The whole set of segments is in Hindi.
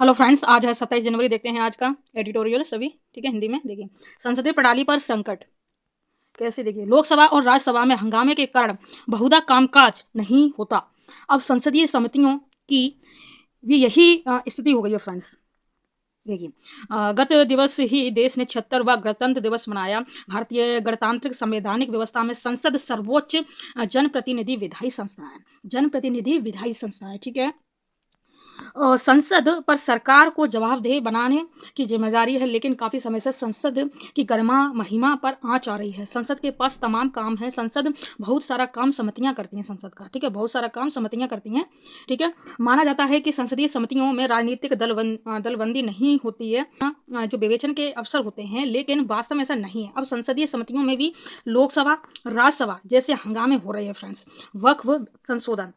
हेलो फ्रेंड्स, आज है 27 जनवरी। देखते हैं आज का एडिटोरियल सभी। ठीक है, हिंदी में देखिए। संसदीय प्रणाली पर संकट कैसे। देखिए, लोकसभा और राज्यसभा में हंगामे के कारण बहुधा कामकाज नहीं होता। अब संसदीय समितियों की भी यही स्थिति हो गई है फ्रेंड्स। देखिए, गत दिवस ही देश ने 76वां गणतंत्र दिवस मनाया। भारतीय गणतांत्रिक संवैधानिक व्यवस्था में संसद सर्वोच्च जनप्रतिनिधि विधायी संस्था है। जनप्रतिनिधि विधायी संस्था है, ठीक है। संसद पर सरकार को जवाबदेह बनाने की जिम्मेदारी है, लेकिन काफ़ी समय से संसद की गरिमा महिमा पर आँच आ रही है। संसद के पास तमाम काम है। संसद बहुत सारा काम समितियाँ करती हैं संसद का, ठीक है। बहुत सारा काम समितियाँ करती हैं, ठीक है। माना जाता है कि संसदीय समितियों में राजनीतिक दलबंदी नहीं होती है, जो विवेचन के अवसर होते हैं, लेकिन वास्तव में ऐसा नहीं है। अब संसदीय समितियों में भी लोकसभा, राज्यसभा जैसे हंगामे हो रहे हैं फ्रेंड्स। वक्फ संशोधन,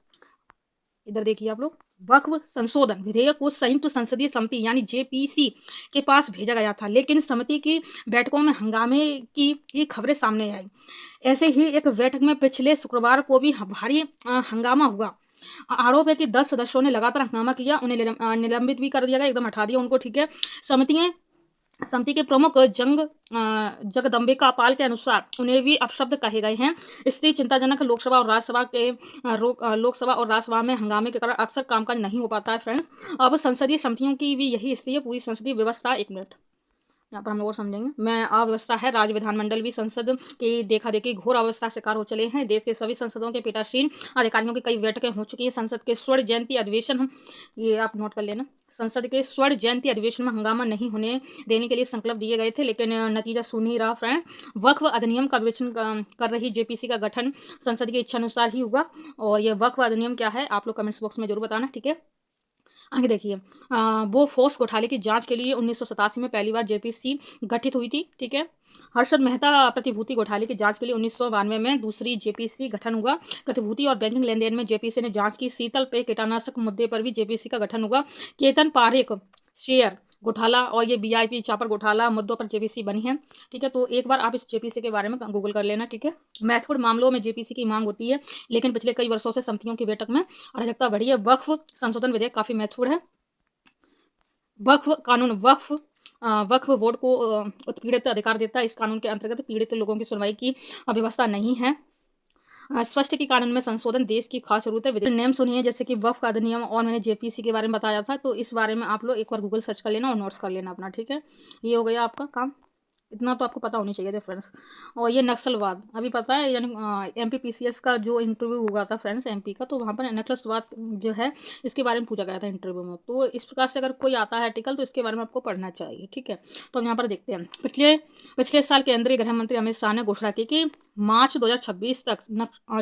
इधर देखिए आप लोग। वक्फ संशोधन विधेयक को संयुक्त संसदीय समिति यानी जेपीसी के पास भेजा गया था, लेकिन समिति की बैठकों में हंगामे की ही खबरें सामने आई। ऐसे ही एक बैठक में पिछले शुक्रवार को भी भारी हंगामा हुआ। आरोप है कि 10 सदस्यों ने लगातार हंगामा किया, उन्हें निलंबित भी कर दिया गया, एकदम हटा दिया उनको, ठीक है। समिति के प्रमुख जगदम्बिका पाल के अनुसार उन्हें भी अपशब्द कहे गए हैं। स्थिति चिंताजनक। लोकसभा और राज्यसभा में हंगामे के कारण अक्सर कामकाज नहीं हो पाता है फ्रेंड्स। अब संसदीय समितियों की भी यही स्थिति है। पूरी संसदीय व्यवस्था, एक मिनट यहाँ पर हम लोग और समझेंगे। मैं अव्यवस्था है। राज्य विधानमंडल भी संसद की देखा देखी घोर अवस्था शिकार हो चले हैं। देश के सभी संसदों के पीठासीन अधिकारियों की कई बैठकें हो चुकी हैं। संसद के स्वर्ण जयंती अधिवेशन, ये आप नोट कर लेना, संसद के स्वर्ण जयंती अधिवेशन में हंगामा नहीं होने देने के लिए संकल्प दिए गए थे, लेकिन नतीजा सुन ही रहा फ्रेंड। वक्फ अधिनियम का विवेचन कर रही जेपीसी का गठन संसद की इच्छा अनुसार ही हुआ। और ये वक्फ अधिनियम क्या है आप लोग कमेंट्स बॉक्स में जरूर बताना, ठीक है। आगे देखिए, बोफोर्स घोटाले की जांच के लिए 1987 में पहली बार जेपीसी गठित हुई थी, ठीक है। हर्षद मेहता प्रतिभूति घोटाले की जांच के लिए 1992 में दूसरी जेपीसी गठन हुआ। प्रतिभूति और बैंकिंग लेन देन में जेपीसी ने जांच की। शीतल पेय कीटनाशक मुद्दे पर भी जेपीसी का गठन हुआ। केतन पारेख शेयर घोटाला और ये वीआईपी चापर घोटाला मुद्दों पर जेपीसी बनी है, ठीक है। तो एक बार आप इस जेपीसी के बारे में गूगल कर लेना, ठीक है। महत्वपूर्ण मामलों में जेपीसी की मांग होती है, लेकिन पिछले कई वर्षों से समितियों की बैठक में अराजकता बढ़ी है। वक्फ संशोधन विधेयक काफ़ी महत्वपूर्ण है। वक्फ बोर्ड को उत्पीड़ित अधिकार देता है। इस कानून के अंतर्गत पीड़ित लोगों की सुनवाई की व्यवस्था नहीं है। स्पष्ट की कानून में संशोधन देश की खास जरूरत है। नेम सुनिए, जैसे कि वक्फ अधिनियम, और मैंने जेपीसी के बारे में बताया था, तो इस बारे में आप लोग एक बार गूगल सर्च कर लेना और नोट्स कर लेना अपना, ठीक है। ये हो गया आपका काम, इतना तो आपको पता होनी चाहिए थे फ्रेंड्स। और ये नक्सलवाद अभी पता है, यानी एमपीपीसीएस का जो इंटरव्यू हुआ था फ्रेंड्स एमपी का, तो वहाँ पर नक्सलवाद जो है इसके बारे में पूछा गया था इंटरव्यू में। तो इस प्रकार से अगर कोई आता है आर्टिकल तो इसके बारे में आपको पढ़ना चाहिए, ठीक है। तो हम यहाँ पर देखते हैं। पिछले साल केंद्रीय गृह मंत्री अमित शाह ने घोषणा की कि मार्च 2026 तक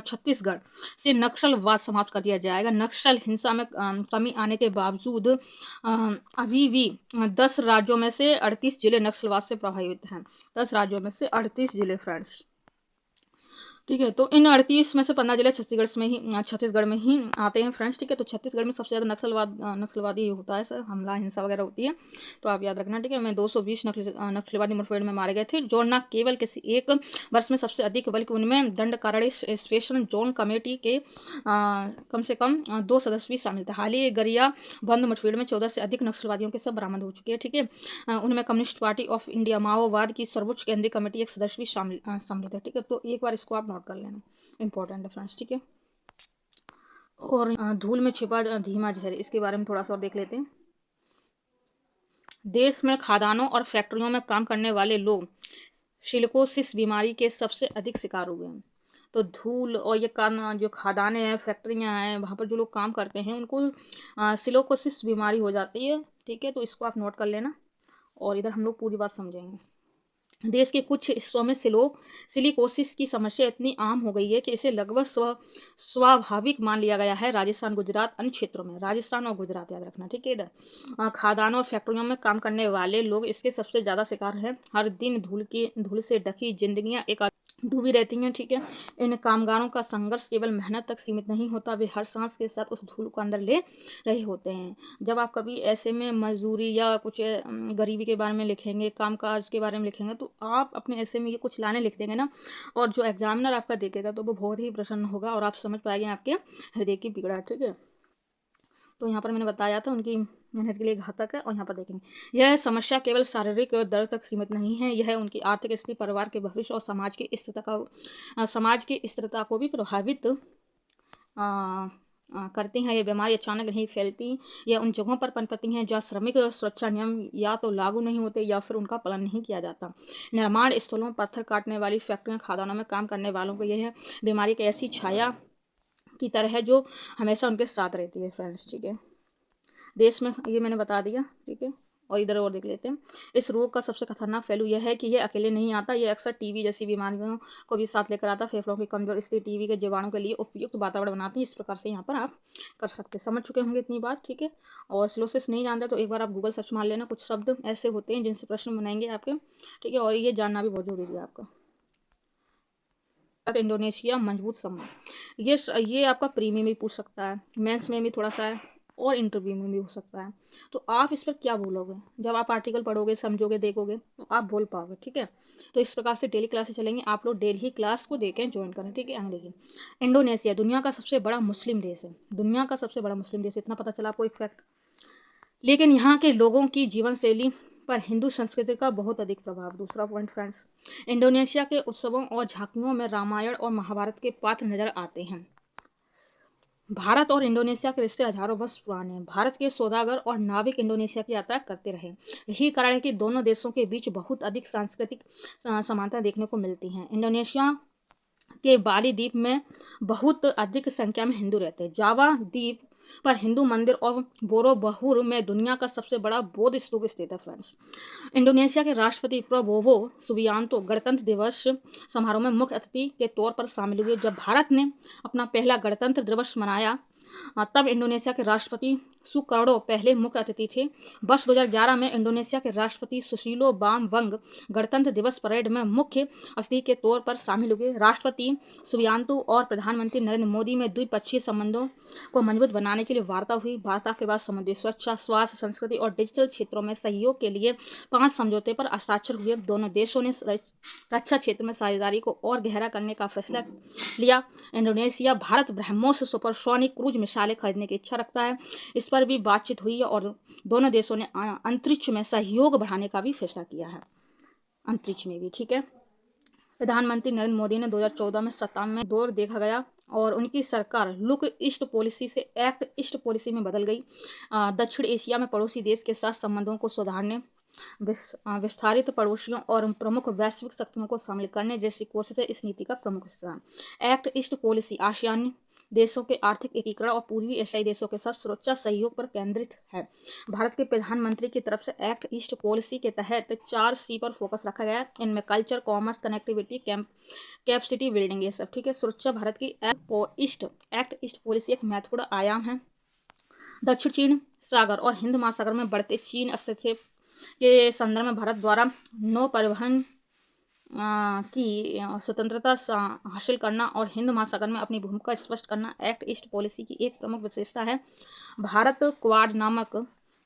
छत्तीसगढ़ से नक्सलवाद समाप्त कर दिया जाएगा। नक्सल हिंसा में कमी आने के बावजूद अभी भी 10 राज्यों में से 38 जिले नक्सलवाद से प्रभावित हैं। 10 राज्यों में से 38 जिले फ्रेंड्स, ठीक है। तो इन 38 में से 15 जिले छत्तीसगढ़ में ही आते हैं फ्रेंड्स, ठीक है। तो छत्तीसगढ़ में सबसे ज़्यादा नक्सलवादी होता है सर, हमला हिंसा वगैरह होती है, तो आप याद रखना, ठीक है। मैं 220 नक्सलवादी मुठभेड़ में मारे गए थे, जो न केवल किसी एक वर्ष में सबसे अधिक, बल्कि उनमें दंडकारण्य स्पेशल जोन कमेटी के कम से कम 2 सदस्य भी शामिल थे। हाल ही गरिया बंद मुठभेड़ में 14 से अधिक नक्सलवादियों के सब बरामद हो चुके हैं, ठीक है। उनमें कम्युनिस्ट पार्टी ऑफ इंडिया माओवाद की सर्वोच्च केंद्रीय कमेटी एक सदस्य भी सम्मिलित है, ठीक है। तो एक बार इसको आप नोट कर लेना, इंपॉर्टेंट है फ्रेंड्स, ठीक है। और धूल में छिपा धीमा जहर, इसके बारे में थोड़ा सा और देख लेते हैं। देश में खदानों और फैक्ट्रियों में काम करने वाले लोग सिलिकोसिस बीमारी के सबसे अधिक शिकार हुए हैं। तो धूल और ये काम, जो खदानें हैं, फैक्ट्रियाँ हैं, वहाँ पर जो लोग काम करते हैं उनको सिलिकोसिस बीमारी हो जाती है, ठीक है। तो इसको आप नोट कर लेना और इधर हम लोग पूरी बात समझेंगे। देश के कुछ हिस्सों में सिलिकोसिस की समस्या इतनी आम हो गई है कि इसे लगभग स्वाभाविक मान लिया गया है। राजस्थान, गुजरात, अन्य क्षेत्रों में, राजस्थान और गुजरात याद रखना, ठीक है। इधर खदानों और फैक्ट्रियों में काम करने वाले लोग इसके सबसे ज़्यादा शिकार हैं। हर दिन धूल से ढकी जिंदगियां एक डूबी रहती हैं, ठीक है। इन कामगारों का संघर्ष केवल मेहनत तक सीमित नहीं होता, वे हर सांस के साथ उस धूल को अंदर ले रहे होते हैं। जब आप कभी ऐसे में मजदूरी या कुछ गरीबी के बारे में लिखेंगे, कामकाज के बारे में लिखेंगे, तो आप अपने ऐसे में ये कुछ लाने लिख देंगे ना, और जो एग्जामिनर आपका देखेगा तो वो बहुत ही प्रसन्न होगा और आप समझ पाएंगे आपके हृदय की पीड़ा, ठीक है। तो यहाँ पर मैंने बताया था उनकी मेहनत के लिए घातक है। और यहाँ पर देखेंगे यह समस्या केवल शारीरिक दर्द तक सीमित नहीं है, यह उनकी आर्थिक स्थिति, परिवार के भविष्य और समाज की स्थिरता को भी प्रभावित करती हैं। ये बीमारी अचानक नहीं फैलती, यह उन जगहों पर पनपती हैं जहाँ श्रमिक सुरक्षा नियम या तो लागू नहीं होते या फिर उनका पालन नहीं किया जाता। निर्माण स्थलों, पत्थर काटने वाली फैक्ट्रियाँ, खदानों में काम करने वालों को यह बीमारी की ऐसी छाया की तरह है जो हमेशा उनके साथ रहती है फ्रेंड्स। ठीक है, देश में ये मैंने बता दिया। ठीक है, और इधर और देख लेते हैं। इस रोग का सबसे खतरनाक पहलू यह है कि ये अकेले नहीं आता, ये अक्सर टीबी जैसी बीमारियों को भी साथ लेकर आता। फेफड़ों की कमजोर स्थिति टीबी के जीवाणु के लिए उपयुक्त वातावरण बनाती है। इस प्रकार से यहाँ पर आप कर सकते, समझ चुके होंगे इतनी बात। ठीक है, और सिलोसिस नहीं जानते तो एक बार आप गूगल सर्च मार लेना, कुछ शब्द ऐसे होते हैं जिनसे प्रश्न बनाएंगे आपके। ठीक है, और ये जानना भी बहुत जरूरी है आपका। इंडोनेशिया मजबूत संबंध, ये आपका प्रीमियम भी पूछ सकता है, मेंस में भी थोड़ा सा है, और इंटरव्यू में भी हो सकता है। तो आप इस पर क्या बोलोगे? जब आप आर्टिकल पढ़ोगे, समझोगे, देखोगे तो आप बोल पाओगे। ठीक है, तो इस प्रकार से डेली क्लासेस चलेंगी, आप लोग डेली क्लास को देखें, ज्वाइन करें। ठीक है, आगे देखिए। इंडोनेशिया दुनिया का सबसे बड़ा मुस्लिम देश है, दुनिया का सबसे बड़ा मुस्लिम देश, इतना पता चला आपको एक फैक्ट। लेकिन यहाँ के लोगों की जीवन शैली पर हिंदू संस्कृति का बहुत अधिक प्रभाव। दूसरा पॉइंट फ्रेंड्स, इंडोनेशिया के उत्सवों और झांकियों में रामायण और महाभारत के पात्र नजर आते हैं। भारत और इंडोनेशिया के रिश्ते हजारों वर्ष पुराने हैं। भारत के सौदागर और नाविक इंडोनेशिया की यात्रा करते रहे। यही कारण है कि दोनों देशों के बीच बहुत अधिक सांस्कृतिक समानता देखने को मिलती हैं। इंडोनेशिया के बाली द्वीप में बहुत अधिक संख्या में हिंदू रहते हैं। जावा द्वीप पर हिंदू मंदिर और बोरोबुदुर में दुनिया का सबसे बड़ा बौद्ध स्तूप स्थित है फ्रेंड्स। इंडोनेशिया के राष्ट्रपति प्रबोवो सुबियांतो गणतंत्र दिवस समारोह में मुख्य अतिथि के तौर पर शामिल हुए। जब भारत ने अपना पहला गणतंत्र दिवस मनाया तब इंडोनेशिया के राष्ट्रपति सुकर्णो पहले मुख्य अतिथि थे। वर्ष 2011 में इंडोनेशिया के राष्ट्रपति सुशीलो बामवंग गणतंत्र दिवस परेड में मुख्य अतिथि के तौर पर शामिल हुए। राष्ट्रपति सुबियांतो और प्रधानमंत्री नरेंद्र मोदी में द्विपक्षीय संबंधों को मजबूत बनाने के लिए वार्ता हुई। वार्ता के बाद समुद्री सुरक्षा, स्वास्थ्य, संस्कृति और डिजिटल क्षेत्रों में सहयोग के लिए 5 समझौते पर हस्ताक्षर हुए। दोनों देशों ने रक्षा क्षेत्र में साझेदारी को और गहरा करने का फैसला लिया। Indonesia Bharat BrahMos supersonic cruise मिसाइलें खरीदने की इच्छा रखता है, इस पर भी बातचीत हुई है और दोनों देशों ने अंतरिक्ष में सहयोग बढ़ाने का भी फैसला किया है, अंतरिक्ष में भी। ठीक है, प्रधानमंत्री नरेंद्र मोदी ने 2014 में सत्ता में दौर देखा गया और उनकी सरकार लुक ईस्ट पॉलिसी से एक्ट ईस्ट पॉलिसी में बदल गई। दक्षिण एशिया में पड़ोसी देश के साथ संबंधों को सुधारने, विस्तारित पड़ोसियों और प्रमुख वैश्विक शक्तियों को शामिल करने जैसी कोशिश है इस नीति का प्रमुख हिस्सा। एक्ट ईस्ट पॉलिसी आसियान देशों के आर्थिक एकीकरण और पूर्वी एशियाई देशों के साथ सुरक्षा सहयोग पर केंद्रित है। भारत के प्रधानमंत्री की तरफ से एक्ट ईस्ट पॉलिसी के तहत 4C पर फोकस रखा गया है। इनमें culture, commerce, connectivity, capacity building, ये सब। ठीक है, सुरक्षा भारत की एक्ट ईस्ट पॉलिसी एक महत्वपूर्ण आयाम है। दक्षिण चीन सागर और हिंद महासागर में बढ़ते चीन हस्तक्षेप के संदर्भ में भारत द्वारा नौ परिवहन की स्वतंत्रता हासिल करना और हिंद महासागर में अपनी भूमिका स्पष्ट करना एक्ट ईस्ट पॉलिसी की एक प्रमुख विशेषता है। भारत क्वाड नामक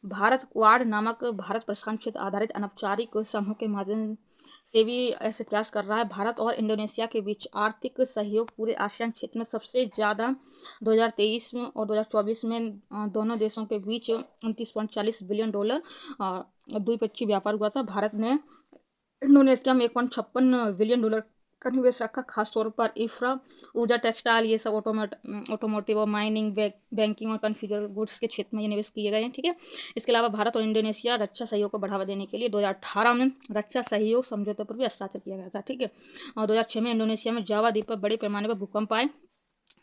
भारत प्रशांत क्षेत्र आधारित अनौपचारिक समूह के माध्यम से भी ऐसे प्रयास कर रहा है। भारत और इंडोनेशिया के बीच आर्थिक सहयोग पूरे आसियान क्षेत्र में सबसे ज़्यादा 2023 में और 2024 में दोनों देशों के बीच $29.40 बिलियन द्विपक्षीय व्यापार हुआ था। भारत ने इंडोनेशिया में $1.56 बिलियन का निवेश रखा, खासतौर पर इंफ्रा, ऊर्जा, टेक्सटाइल, ये सब ऑटोमोटिव और माइनिंग, बैंकिंग और कंज्यूमर गुड्स के क्षेत्र में ये निवेश किए गए हैं। ठीक है, इसके अलावा भारत और इंडोनेशिया रक्षा सहयोग को बढ़ावा देने के लिए 2018 में रक्षा सहयोग समझौते पर भी हस्ताक्षर किया गया था। ठीक है, और 2006 में इंडोनेशिया में जावा द्वीप पर बड़े पैमाने पर भूकंप आए।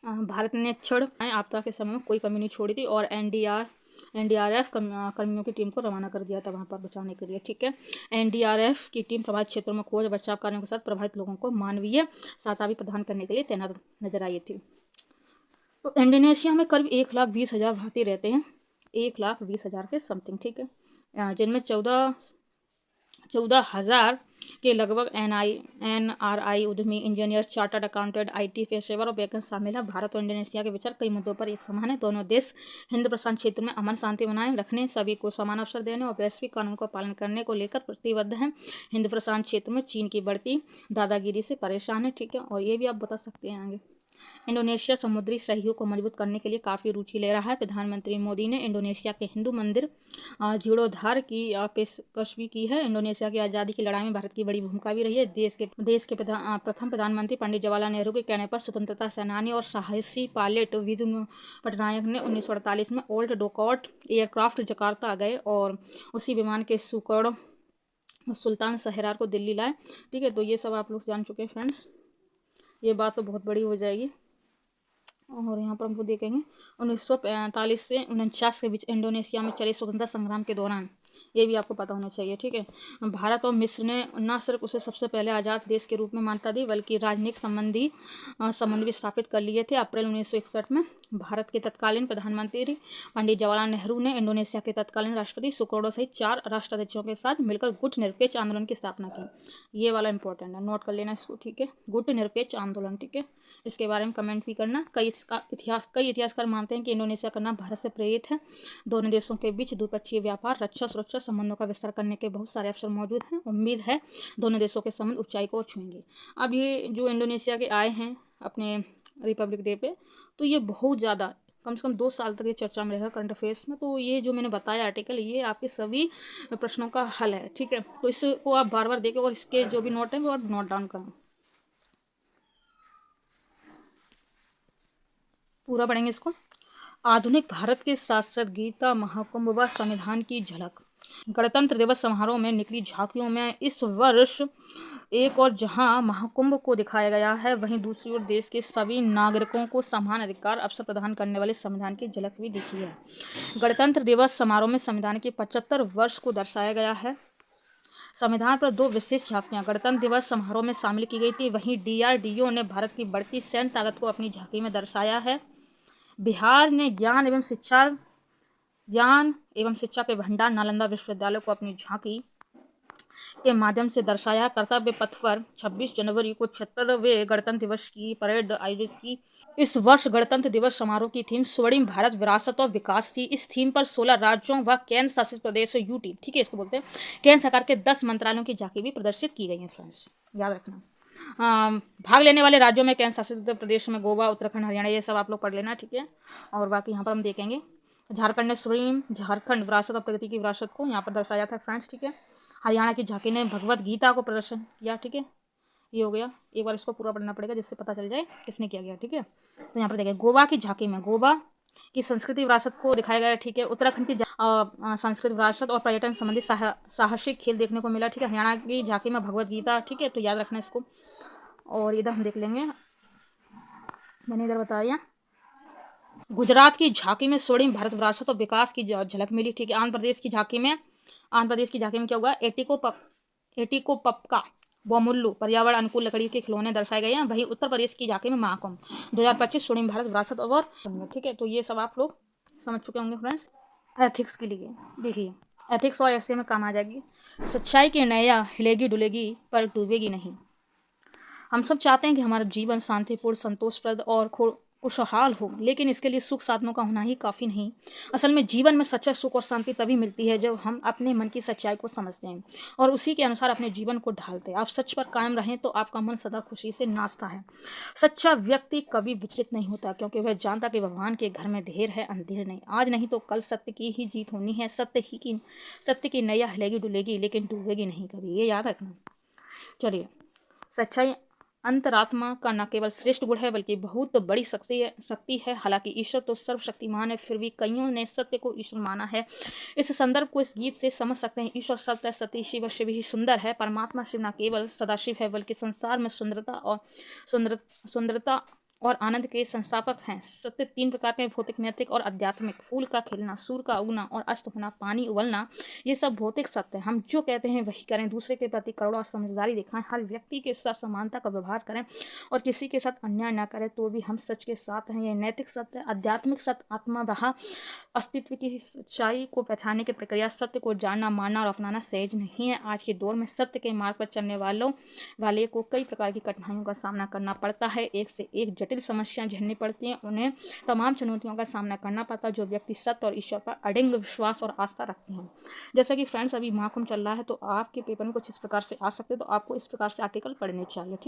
भारत ने क्षण आपदा के समय में कोई कमी नहीं छोड़ी थी और एनडीआरएफ कर्मियों की टीम को रवाना कर दिया था वहां पर बचाने के लिए। ठीक है, एनडीआरएफ की टीम प्रभावित क्षेत्रों में खोज बचाव कार्यों के साथ प्रभावित लोगों को मानवीय सहायता भी प्रदान करने के लिए तैनात नजर आई थी। तो इंडोनेशिया में करीब 1,20,000 भारतीय रहते हैं, 1,20,000 के समथिंग। ठीक है, जिनमें 14,000 के लगभग एनआरआई, उद्यमी, इंजीनियर, चार्टर्ड अकाउंटेंट, आईटी पेशेवर और बैंकर शामिल है। भारत और इंडोनेशिया के विचार कई मुद्दों पर एक समान है। दोनों देश हिंद प्रशांत क्षेत्र में अमन शांति बनाए रखने, सभी को समान अवसर देने और वैश्विक कानून का पालन करने को लेकर प्रतिबद्ध हैं। हिंद प्रशांत क्षेत्र में चीन की बढ़ती दादागिरी से परेशान है। ठीक है, और ये भी आप बता सकते हैं आगे। इंडोनेशिया समुद्री सहयोग को मजबूत करने के लिए काफ़ी रुचि ले रहा है। प्रधानमंत्री मोदी ने इंडोनेशिया के हिंदू मंदिर जीर्णोद्धार की पेशकश भी की है। इंडोनेशिया की आज़ादी की लड़ाई में भारत की बड़ी भूमिका भी रही है। देश के प्रथम प्रधानमंत्री पंडित जवाहरलाल नेहरू के कहने पर स्वतंत्रता सेनानी और साहसी पायलट विजय पटनायक ने 1948 में ओल्ड डोकॉट एयरक्राफ्ट जकार्ता गए और उसी विमान के सुकड़ सुल्तान सहरार को दिल्ली लाए। ठीक है, तो ये सब आप लोग जान चुके हैं फ्रेंड्स। ये बात तो बहुत बड़ी हो जाएगी। और यहाँ पर हमको देखेंगे 1945 से 49 के बीच इंडोनेशिया में चले स्वतंत्रता संग्राम के दौरान, ये भी आपको पता होना चाहिए। ठीक है, भारत और मिस्र ने न सिर्फ उसे सबसे पहले आज़ाद देश के रूप में मान्यता दी, बल्कि राजनीतिक संबंध भी स्थापित कर लिए थे। अप्रैल 1961 में भारत के तत्कालीन प्रधानमंत्री पंडित जवाहरलाल नेहरू ने इंडोनेशिया के तत्कालीन राष्ट्रपति सुकर्णो सहित 4 राष्ट्राध्यक्षों के साथ मिलकर गुट निरपेक्ष आंदोलन की स्थापना की। ये वाला इंपॉर्टेंट है, नोट कर लेना इसको। ठीक है, गुट निरपेक्ष आंदोलन। ठीक है, इसके बारे में कमेंट भी करना। कई इतिहासकार मानते हैं कि इंडोनेशिया का नाम भारत से प्रेरित है। दोनों देशों के बीच द्विपक्षीय व्यापार, रक्षा, सुरक्षा संबंधों का विस्तार करने के बहुत सारे अवसर मौजूद हैं। उम्मीद है दोनों देशों के संबंध ऊंचाई को छुएंगे। अब ये जो इंडोनेशिया के आए हैं अपने रिपब्लिक डे पे, तो ये बहुत ज़्यादा कम से कम 2 साल तक ये चर्चा में रहेगा करंट अफेयर्स में। तो ये जो मैंने बताया आर्टिकल, ये आपके सभी प्रश्नों का हल है। ठीक है, तो इसको आप बार बार देखें और इसके जो भी नोट हैं वो आप नोट डाउन करें। पूरा पढ़ेंगे इसको। आधुनिक भारत के साथ साथ गीता महाकुंभ व संविधान की झलक। गणतंत्र दिवस समारोह में निकली झांकियों में इस वर्ष एक और जहां महाकुंभ को दिखाया गया है, वहीं दूसरी ओर देश के सभी नागरिकों को समान अधिकार अवसर प्रदान करने वाले संविधान की झलक भी दिखी है। गणतंत्र दिवस समारोह में संविधान के 75 वर्ष को दर्शाया गया है। संविधान पर 2 विशेष झांकियां गणतंत्र दिवस समारोह में शामिल की गई थी। वहीं DRDO ने भारत की बढ़ती सैन्य ताकत को अपनी झांकी में दर्शाया है। बिहार ने ज्ञान एवं शिक्षा के भंडार नालंदा विश्वविद्यालय को अपनी झांकी के माध्यम से दर्शाया। कर्तव्य पथ पर 26 जनवरी को 76वें गणतंत्र दिवस की परेड आयोजित की। इस वर्ष गणतंत्र दिवस समारोह की थीम स्वर्णिम भारत विरासत और विकास थी। इस थीम पर 16 राज्यों व केंद्र शासित प्रदेशों UT, ठीक है इसको बोलते हैं, केंद्र सरकार के 10 मंत्रालयों की झांकी भी प्रदर्शित की गई है। फ्रेंड्स याद रखना। भाग लेने वाले राज्यों में केंद्र शासित प्रदेश में गोवा, उत्तराखंड, हरियाणा, ये सब आप लोग पढ़ लेना। ठीक है, और बाकी यहाँ पर हम देखेंगे झारखंड ने स्वर्णिम झारखंड विरासत और प्रगति की विरासत को यहाँ पर दर्शाया था। फ्रेंड्स ठीक है, हरियाणा की झांकी ने भगवत गीता को प्रदर्शन किया। ठीक है, ये हो गया। एक बार इसको पूरा पढ़ना पड़ेगा जिससे पता चल जाए किसने किया गया। ठीक है, तो यहाँ पर देखें गोवा की झांकी में गोवा की संस्कृति विरासत को दिखाया गया है। ठीक है, उत्तराखंड की संस्कृत विरासत और पर्यटन संबंधी साहसिक खेल देखने को मिला। ठीक है, हरियाणा की झांकी में भगवत गीता। ठीक है, तो याद रखना इसको। और इधर हम देख लेंगे, मैंने इधर बताया गुजरात की झांकी में स्वर्णिम भारत विरासत और विकास की झलक मिली। ठीक है, आंध्र प्रदेश की झांकी में क्या हुआ, एटिकोपक्का बोमुल्लू पर्यावरण अनुकूल लकड़ी के खिलौने दर्शाए गए हैं। वहीं उत्तर प्रदेश की झांकी में महाकुंभ 2025 स्वर्णिम भारत विरासत और। ठीक है, तो ये सब आप लोग समझ चुके होंगे। फ्रेंड्स एथिक्स के लिए देखिए, एथिक्स और ऐसे में काम आ जाएगी। सच्चाई की नैया हिलेगी डुलेगी पर डूबेगी नहीं। हम सब चाहते हैं कि हमारा जीवन शांतिपूर्ण, संतोषप्रद और खुशहाल हो, लेकिन इसके लिए सुख साधनों का होना ही काफ़ी नहीं। असल में जीवन में सच्चा सुख और शांति तभी मिलती है जब हम अपने मन की सच्चाई को समझते हैं और उसी के अनुसार अपने जीवन को ढालते हैं। आप सच पर कायम रहें तो आपका मन सदा खुशी से नाचता है। सच्चा व्यक्ति कभी विचलित नहीं होता, क्योंकि वह जानता कि भगवान के घर में देर है अंधेर नहीं। आज नहीं तो कल सत्य की ही जीत होनी है। सत्य की नैया हिलेगी डुलेगी लेकिन डूबेगी नहीं कभी, ये याद रखना। चलिए, सच्चाई अंतरात्मा का न केवल श्रेष्ठ गुण है बल्कि बहुत बड़ी शक्ति है। हालांकि ईश्वर तो सर्वशक्तिमान है, फिर भी कईयों ने सत्य को ईश्वर माना है। इस संदर्भ को इस गीत से समझ सकते हैं। ईश्वर सत्य सत्य शिव शिव ही सुंदर है। परमात्मा शिव न केवल सदाशिव है बल्कि संसार में सुंदरता और आनंद के संस्थापक हैं। सत्य 3 प्रकार के, भौतिक, नैतिक और आध्यात्मिक। फूल का खिलना, सूर्य का उगना और अस्त होना, पानी उबलना, ये सब भौतिक सत्य है। हम जो कहते हैं वही करें, दूसरे के प्रति करुणा और समझदारी दिखाएं, हर व्यक्ति के साथ समानता का व्यवहार करें और किसी के साथ अन्याय न करें, तो भी हम सच के साथ हैं। यह नैतिक सत्य है। आध्यात्मिक सत्य आत्मा रहा अस्तित्व की सच्चाई को पहचानने की प्रक्रिया। सत्य को जानना, मानना और अपनाना सहज नहीं है। आज के दौर में सत्य के मार्ग पर चलने वाले को कई प्रकार की कठिनाइयों का सामना करना पड़ता है। एक से एक जटिल समस्याएं झेलनी पड़ती हैं। उन्हें तमाम चुनौतियों का सामना करना पड़ता है। जो व्यक्ति सत्य और ईश्वर पर अडिग विश्वास और आस्था रखते हैं, जैसा कि फ्रेंड्स अभी महाकुंभ चल रहा है, तो आपके पेपर में कुछ इस प्रकार से आ सकते हैं, तो आपको इस प्रकार से आर्टिकल पढ़ने चाहिए। ठीक।